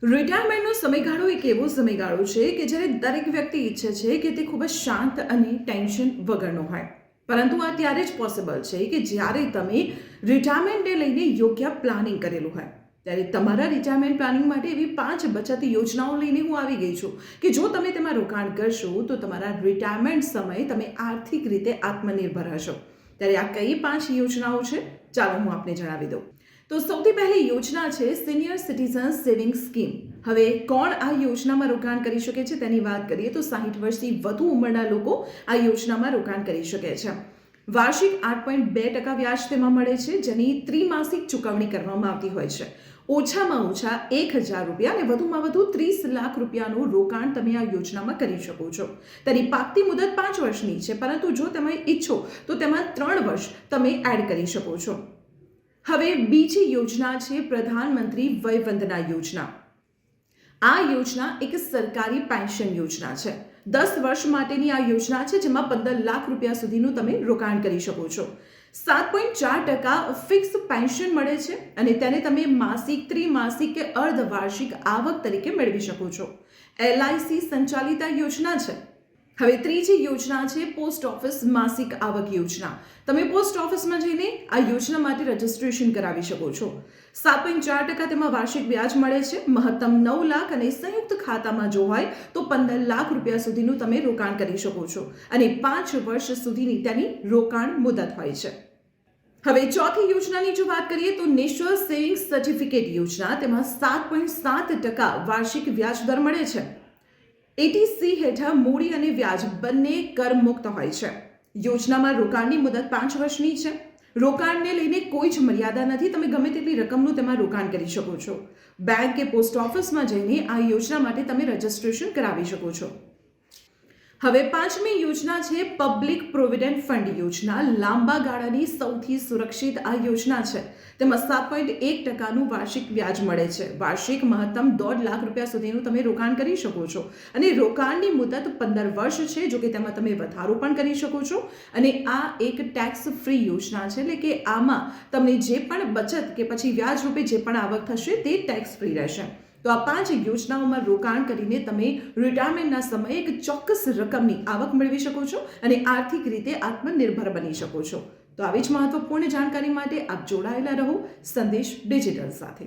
રિટાયરમેન્ટનો સમયગાળો એક એવો સમયગાળો છે કે જ્યારે દરેક વ્યક્તિ ઈચ્છે છે કે તે ખૂબ જ શાંત અને ટેન્શન વગરનો હોય. પરંતુ આ ત્યારે જ પોસિબલ છે કે જ્યારે તમે રિટાયરમેન્ટને લઈને યોગ્ય પ્લાનિંગ કરેલું હોય. ત્યારે તમારા રિટાયરમેન્ટ પ્લાનિંગ માટે એવી 5 બચત યોજનાઓ લઈને હું આવી ગઈ છું કે જો તમે તેમાં રોકાણ કરશો તો તમારા રિટાયરમેન્ટ સમયે તમે આર્થિક રીતે આત્મનિર્ભર હશો. ત્યારે આ કઈ 5 યોજનાઓ છે, ચાલો હું આપને જણાવી દઉં. તો સૌથી પહેલી યોજના છે સિનિયર સિટીઝન સેવિંગ સ્કીમ. હવે કોણ આ યોજનામાં રોકાણ કરી શકે છે તેની વાત કરીએ તો 60 વર્ષથી વધુ ઉંમરના લોકો આ યોજનામાં રોકાણ કરી શકે છે. વાર્ષિક 8.2% વ્યાજ તેમાં મળે છે, જેની ત્રિમાસિક ચૂકવણી કરવામાં આવતી હોય છે. ઓછામાં ઓછા 1,000 રૂપિયા અને વધુમાં વધુ 30 લાખ રૂપિયાનું રોકાણ તમે આ યોજનામાં કરી શકો છો. તેની પાકતી મુદત 5 વર્ષની છે, પરંતુ જો તમે ઈચ્છો તો તેમાં 3 વર્ષ તમે એડ કરી શકો છો. હવે બીજી યોજના છે પ્રધાનમંત્રી વય વંદના યોજના. આ યોજના એક સરકારી પેન્શન યોજના છે. 10 વર્ષ માટેની આ યોજના છે, જેમાં 15 લાખ રૂપિયા સુધીનું તમે રોકાણ કરી શકો છો. 7.4% ફિક્સ પેન્શન મળે છે અને તેને તમે માસિક, ત્રિમાસિક કે અર્ધવાર્ષિક આવક તરીકે મેળવી શકો છો. LIC સંચાલિત આ યોજના છે. હવે ત્રીજી યોજના છે પોસ્ટ ઓફિસ માસિક આવક યોજના. તમે પોસ્ટ ઓફિસમાં જઈને આ યોજના માટે રજીસ્ટ્રેશન કરાવી શકો છો. 7.4% તેમાં વાર્ષિક વ્યાજ મળે છે. મહત્તમ 9 લાખ અને સંયુક્ત ખાતામાં જો હોય તો 15 લાખ રૂપિયા સુધીનું તમે રોકાણ કરી શકો છો અને 5 વર્ષ સુધીની તેની રોકાણ મુદત હોય છે. હવે ચોથી યોજનાની જો વાત કરીએ તો નેશનલ સેવિંગ સર્ટિફિકેટ યોજના. તેમાં 7.7% વાર્ષિક વ્યાજ દર મળે છે. ATC હેઠળ મૂડી અને વ્યાજ બંને કરમુક્ત હોય છે. યોજનામાં રોકાણની મુદત 5 વર્ષની છે. રોકાણને લઈને કોઈ જ મર્યાદા નથી. તમે ગમે તેટલી રકમનું તેમાં રોકાણ કરી શકો છો. બેંક કે પોસ્ટ ઓફિસમાં જઈને આ યોજના માટે તમે રજીસ્ટ્રેશન કરાવી શકો છો. હવે 5મી યોજના છે પબ્લિક પ્રોવિડન્ટ ફંડ યોજના. લાંબા ગાળાની સૌથી સુરક્ષિત આ યોજના છે. તેમાં 7.1%નું વાર્ષિક વ્યાજ મળે છે. વાર્ષિક મહત્તમ 1.5 લાખ રૂપિયા સુધીનું તમે રોકાણ કરી શકો છો અને રોકાણની મુદત 15 વર્ષ છે. જો કે તેમાં તમે વધારો પણ કરી શકો છો અને આ એક ટેક્સ ફ્રી યોજના છે, એટલે કે આમાં તમને જે પણ બચત કે પછી વ્યાજ રૂપે જે પણ આવક થશે તે ટેક્સ ફ્રી રહેશે. તો આ 5 યોજનાઓમાં રોકાણ કરીને તમે રિટાયરમેન્ટના સમયે એક ચોક્કસ રકમની આવક મેળવી શકો છો અને આર્થિક રીતે આત્મનિર્ભર બની શકો છો. તો આવી જ મહત્વપૂર્ણ જાણકારી માટે આપ જોડાયેલા રહો સંદેશ ડિજિટલ સાથે.